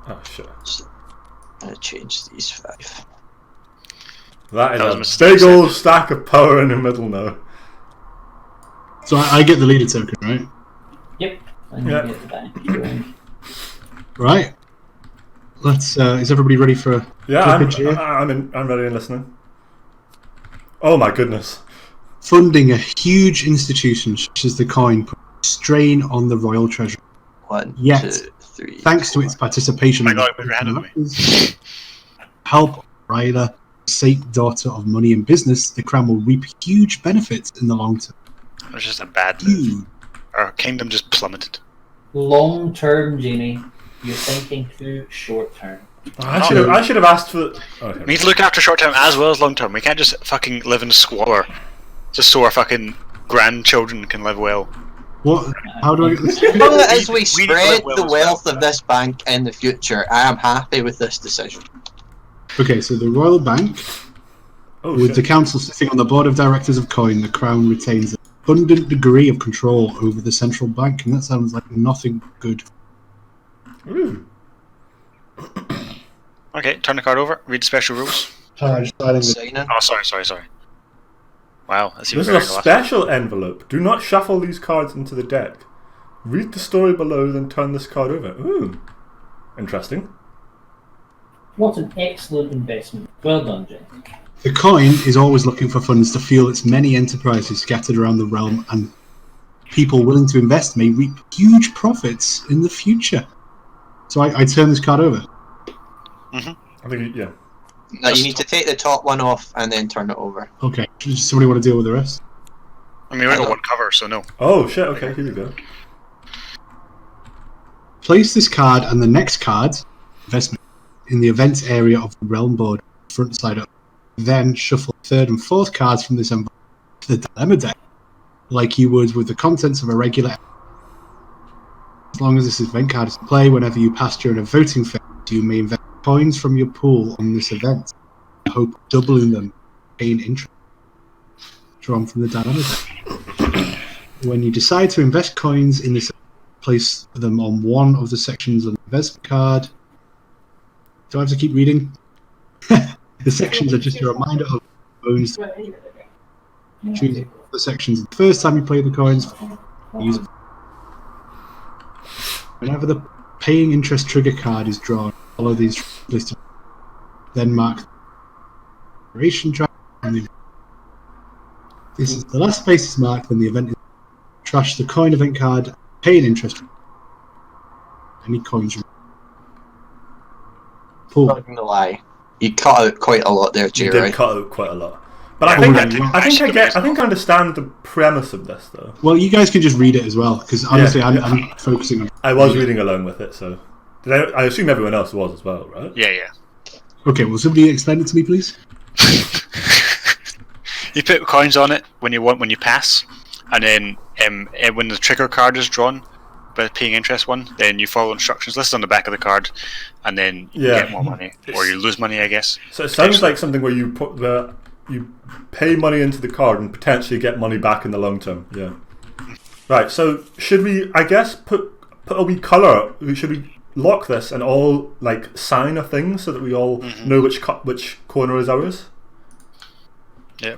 Oh, shit. I'm gonna change these 5. That That was a is mistake, a big old stack of power in the middle now. So I get the leader token, right? Yep. And Yeah. you get the bank. Right. Let's. Is everybody ready for? Yeah, Clippage here? I'm ready and listening. Oh my goodness. Funding a huge institution such as the coin puts strain on the royal treasury. 1, Yet, 2, 3. Thanks to its participation, Oh my in God, put your hand on me. help Ryla, saint daughter of money and business, the crown will reap huge benefits in the long term. It was just a bad move. Huge. Our kingdom just plummeted. Long term, Jamie. You're thinking too short term. I should have asked for. Okay. We need to look after short term as well as long term. We can't just fucking live in squalor just so our fucking grandchildren can live well. What? How do I get this? As long as we We need to spread live well the as wealth well. of this bank in the future, I am happy with this decision. Okay, so the royal bank, Oh with the shit. council sitting on the board of directors of coin, the crown retains an abundant degree of control over the central bank, and that sounds like nothing good. Ooh. Okay, turn the card over. Read the special rules. Signing. Oh, sorry. Wow, that's even This is better a than the last special envelope. Do not shuffle these cards into the deck. Read the story below, then turn this card over. Ooh. Interesting. What an excellent investment. Well done, Jamie. The coin is always looking for funds to fuel its many enterprises scattered around the realm, and people willing to invest may reap huge profits in the future. So I turn this card over. I think, yeah. No, you need to take the top one off and then turn it over. Okay, does somebody want to deal with the rest? I mean, we got one cover, so no. Oh shit, okay, here we go. Place this card and the next card, investment, in the events area of the realm board, front side up. Then shuffle third and fourth cards from this envelope to the dilemma deck, like you would with the contents of a regular. As long as this event card is in play, whenever you pass during a voting phase, you may invest coins from your pool on this event. I hope doubling them, paying interest. Drawn from the dilemma deck. When you decide to invest coins in this, place them on one of the sections of the investment card. Do I have to keep reading? The sections are just a reminder of owns. Choose the sections the first time you play the coins. Use it. Whenever the paying interest trigger card is drawn, follow these listed. Then mark the duration track. This is the last space is marked when the event is. Trash the coin event card. Paying interest. Any coins. Pull. Not gonna lie, you cut out quite a lot there, You Jerry. did cut out quite a lot. But I think I understand the premise of this, though. Well, you guys can just read it as well, because honestly, I'm focusing on. I was reading along with it, so I assume everyone else was as well, right? Yeah. Okay, will somebody explain it to me, please? You put coins on it when you pass, and then when the trigger card is drawn, by the paying interest one, then you follow instructions listed on the back of the card, and then you get more money, or you lose money, I guess. So it sounds like something where you pay money into the card and potentially get money back in the long term. Yeah. Right. So should we, I guess, put a wee colour? Should we lock this and all like sign a thing so that we all know which corner is ours? Yeah.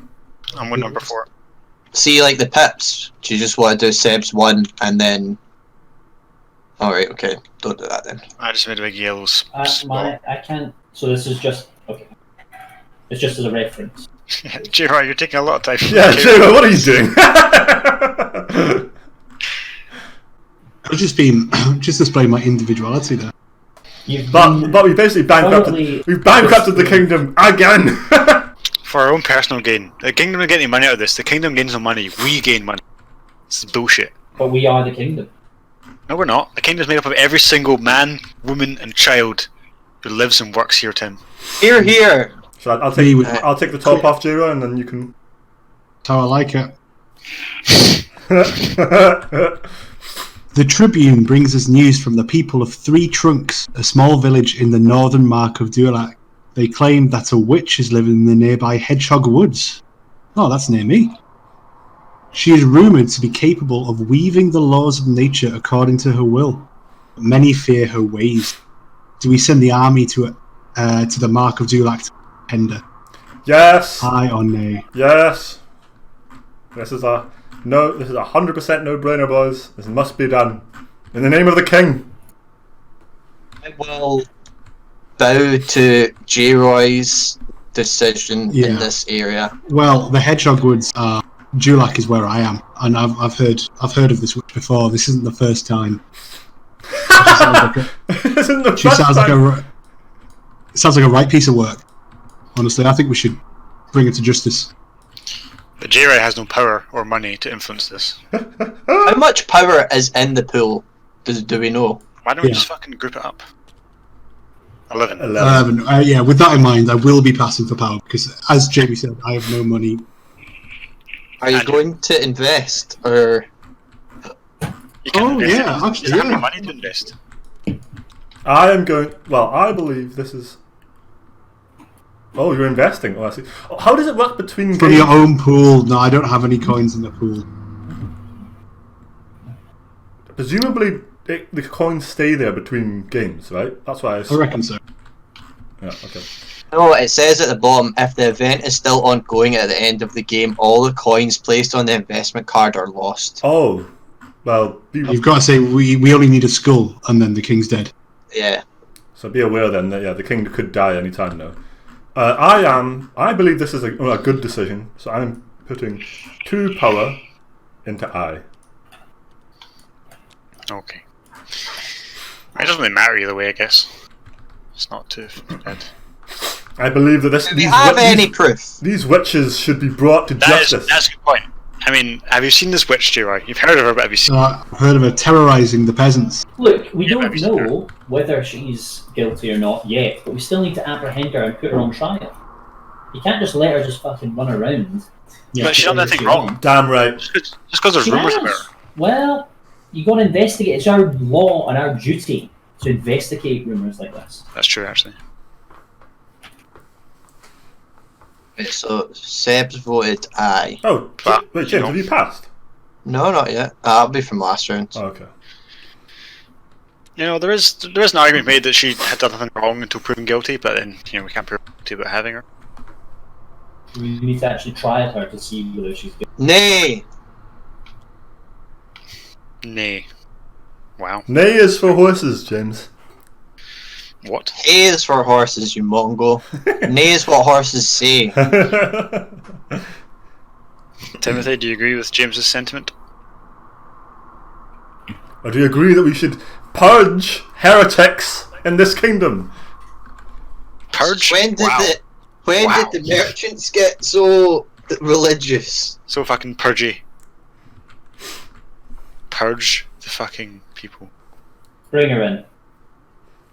I'm with number 4. See, like the pips. Do you just want to do Seb's one and then? Alright, okay. Don't do that then. I just made a big yellow spot. I can't. So this is just okay. It's just as a reference. J-Roy, you're taking a lot of time. Yeah, J-Roy, what are you doing? I've just displaying my individuality there. But we basically bankrupted the kingdom again. For our own personal gain. The kingdom doesn't get any money out of this. The kingdom gains no money. We gain money. This is bullshit. But we are the kingdom. No, we're not. The kingdom's made up of every single man, woman, and child who lives and works here, Tim. Here. So I'll take the top off, J-Roy, and then you can. That's how I like it. The Tribune brings us news from the people of Three Trunks, a small village in the northern mark of Duelac. They claim that a witch is living in the nearby Hedgehog Woods. Oh, that's near me. She is rumoured to be capable of weaving the laws of nature according to her will. But many fear her ways. Do we send the army to the mark of Duelac to tender? Yes. Aye or nay? Yes. This is a 100% no-brainer, boys. This must be done in the name of the king. I will bow to J-Roy's decision in this area. Well, the Hedgehog Woods are. Duelac is where I am, and I've heard of this witch before. This isn't the first time. It sounds like a right piece of work. Honestly, I think we should bring her to justice. But J-Roy has no power or money to influence this. How much power is in the pool? Do we know? Why don't we just fucking group it up? 11. 11. Yeah, with that in mind, I will be passing for power because, as Jamie said, I have no money. Are you going to invest, or? You can invest actually, you have money to invest. I am going. Well, I believe this is. Oh, you're investing. Oh, I see. How does it work between From games? your own pool? No, I don't have any coins in the pool. Presumably, the coins stay there between games, right? That's why I reckon so. Yeah. Okay. No, it says at the bottom, if the event is still ongoing at the end of the game, all the coins placed on the investment card are lost. Oh, well, You've got to say we only need a skull, and then the king's dead. Yeah. So be aware then that the king could die any time now. I believe this is a good decision. So I'm putting 2 power into I. Okay. It doesn't really matter either way, I guess. It's not too bad. Do we have any proof? These witches should be brought to justice. That's a good point. I mean, have you seen this witch, J.Y.? You've heard of her, but have you seen I've heard of her terrorising the peasants. Look, we Yeah, don't maybe so. know whether she's guilty or not yet, but we still need to apprehend her and put her on trial. You can't just let her just fucking run around. But she's done nothing wrong. Damn right. Just because there's She rumours has. about her. Well, you got to investigate. It's our law and our duty to investigate rumours like this. That's true, actually. Right, so Seb's voted aye. Oh, But, wait, James, you know- have you passed? No, not yet. That'll be from last round. Oh, okay. You know, there is an argument made that she had done nothing wrong until proven guilty, but then, you know, we can't prove guilty without having her. We need to actually try her to see whether she's guilty. Nay! Nay. Wow. Nay is for horses, James. What? Hay is for horses, you mongo. Nay is what horses say. Timothy, do you agree with James's sentiment? Or do you agree that we should purge heretics in this kingdom? Purge? When did Wow. Wow. did the merchants get so religious? So fucking purgy. Purge the fucking people. Bring her in.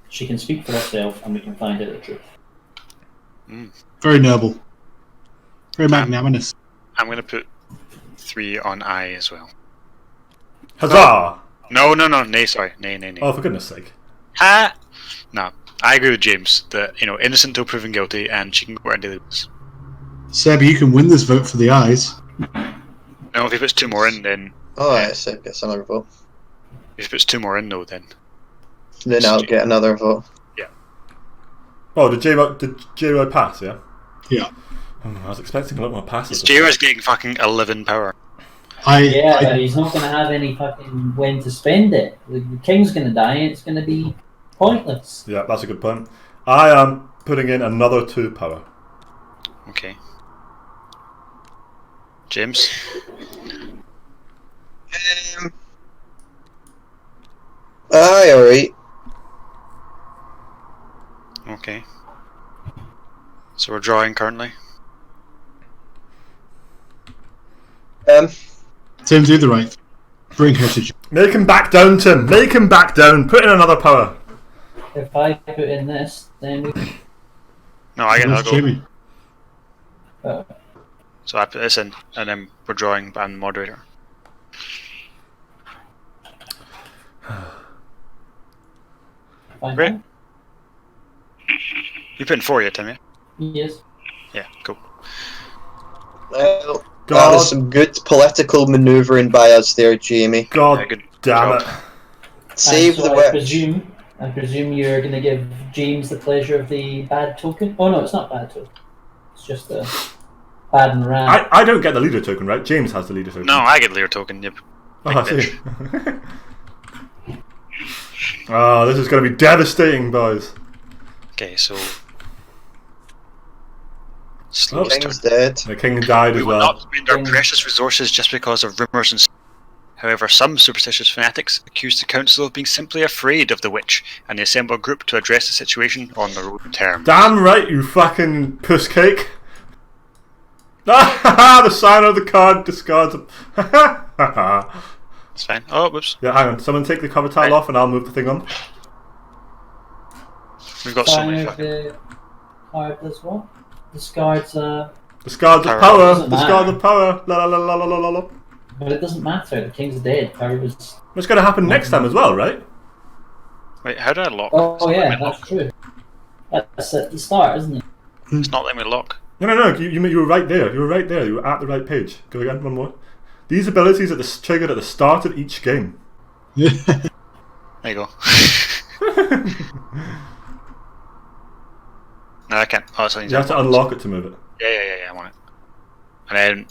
She can speak for herself and we can find out the truth. Very noble. Very magnanimous. I'm gonna put 3 on I as well. Huzzah! No, nay, sorry. Nay. Oh, for goodness sake. Ha! No, I agree with James that, you know, innocent till proven guilty and she can go and do this. Seb, you can win this vote for the eyes. No, if he puts 2 more in, then. Oh, yeah, Seb gets another vote. If he puts 2 more in, though, then. Then I'll get another vote. Oh, did J-Rod pass, yeah? Yeah. I was expecting a lot more passes. JR's getting fucking 11 power. Yeah, but I he's not going to have any fucking when to spend it. The king's going to die and it's going to be pointless. Yeah, that's a good point. I am putting in another 2 power. Okay. James? Aye, alright. Okay. So we're drawing currently. Tim, do the right. Bring her to. Make him back down, Tim. Make him back down. Put in another power. If I put in this, then we... No, I get Where's another go. Jamie? So I put this in, and then we're drawing, but I'm the moderator. Fine. Great. You put in 4 yet, Tim, yeah? Yes. Yeah, cool. Well, that God. was some good political manoeuvring by us there, Jamie. God Yeah, good damn job. it. Save And the so witch. I presume you're going to give James the pleasure of the bad token? Oh no, it's not bad token. It's just the bad and rad. I don't get the leader token, right? James has the leader token. No, I get Lear token, yep. Oh, I see. Oh, this is going to be devastating, boys. Okay, so. Oh. Slow King's start. dead. The king died We as will well. not spend our precious resources just because of rumours and. However, some superstitious fanatics accuse the council of being simply afraid of the witch, and they assemble a group to address the situation on their own terms. Damn right, you fucking puss cake. The sign of the card discards. It's fine. Oh, whoops. Yeah, hang on. Someone take the cover tile off and I'll move the thing on. We've got so Sign many of fucking. the card as well. Discards, Discards of Power. power. Doesn't Discards matter. of power. La la la la la la la. but it doesn't matter. The king's dead. Power was. It's going to happen next time as well, right? Wait, how do I lock? Oh It's not yeah, letting me that's lock. true. That's at the start, isn't it? It's not letting me lock. No. You were right there. You were right there. You were at the right page. Go again. One more. These abilities are triggered at the start of each game. There you go. No, I can't. Oh, it's only You have to unlock it to move it. Yeah, I want it. And then,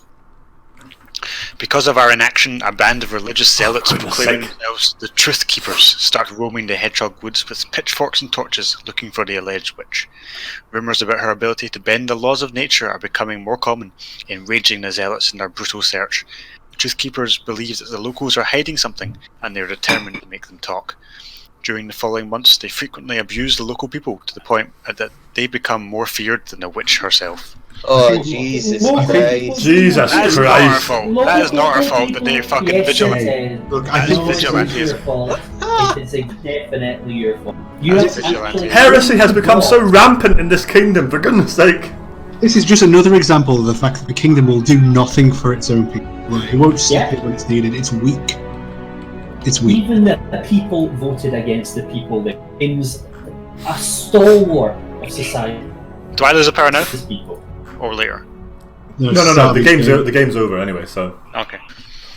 because of our inaction, a band of religious zealots goodness proclaiming sake. themselves the Truthseekers start roaming the Hedgehog Woods with pitchforks and torches looking for the alleged witch. Rumours about her ability to bend the laws of nature are becoming more common, enraging the zealots in their brutal search. The Truthkeepers believe that the locals are hiding something, and they are determined to make them talk. During the following months, they frequently abuse the local people to the point that they become more feared than the witch herself. Oh, Jesus Christ. Jesus That is not our Christ. fault. That is not our fault that they fucking Yes, vigilante. it is. Look, I That think is this vigilante. is, Your fault. It is definitely your fault. You That have is vigilante. actually Heresy has become so rampant in this kingdom, for goodness sake. this is just another example of the fact that the kingdom will do nothing for its own people. It won't stop it when it's needed. It's weak. It's weak. Even the people voted against the people. The king's a stalwart of society. Do I lose a power now? These people. Or later? No, the game's over anyway, so... Okay.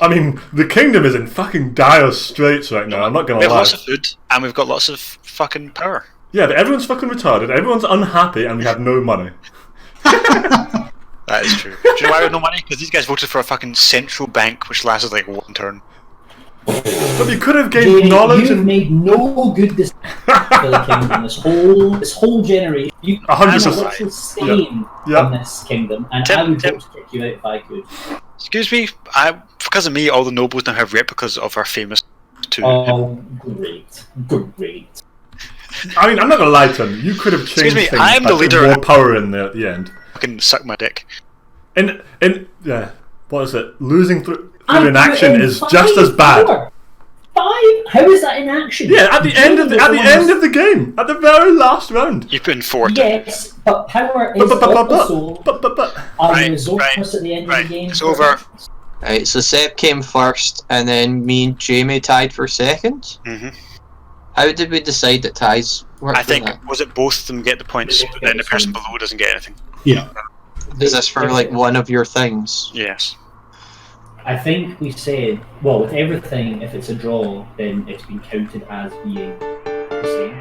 I mean, the kingdom is in fucking dire straits right now, I'm not We gonna have lie. lots of food, and we've got lots of fucking power. Yeah, but everyone's fucking retarded, everyone's unhappy, and we have no money. That is true. Do you know why we have no money? Because these guys voted for a fucking central bank, which lasted like one turn. But we could have gained Jamie, knowledge you've and... made no good decisions for the kingdom. This whole generation. You 100%. literally stain Yeah. on this kingdom, and I would vote to kick you out if I could. Excuse me, because of me, all the nobles now have replicas of our famous two. Oh, great. I mean, I'm not gonna lie to him, you could have changed Excuse me, things I'm by the putting leader. more power in there at the end. Fucking suck my dick. And yeah, what is it? Losing through I inaction put in is just as bad. 5? How is that inaction? Yeah, at the end of the game, at the very last round. You've been 4 Yes, but power is But also a Right, resource at the end of the game. it's over. Right, so Seb came first, and then me and Jamie tied for second. hmm How did we decide that ties work? I think, that? was it both of them get the points, but then the person below doesn't get anything? Yeah. Is this for like one of your things? Yes. I think we said, well, with everything, if it's a draw, then it's been counted as being the same.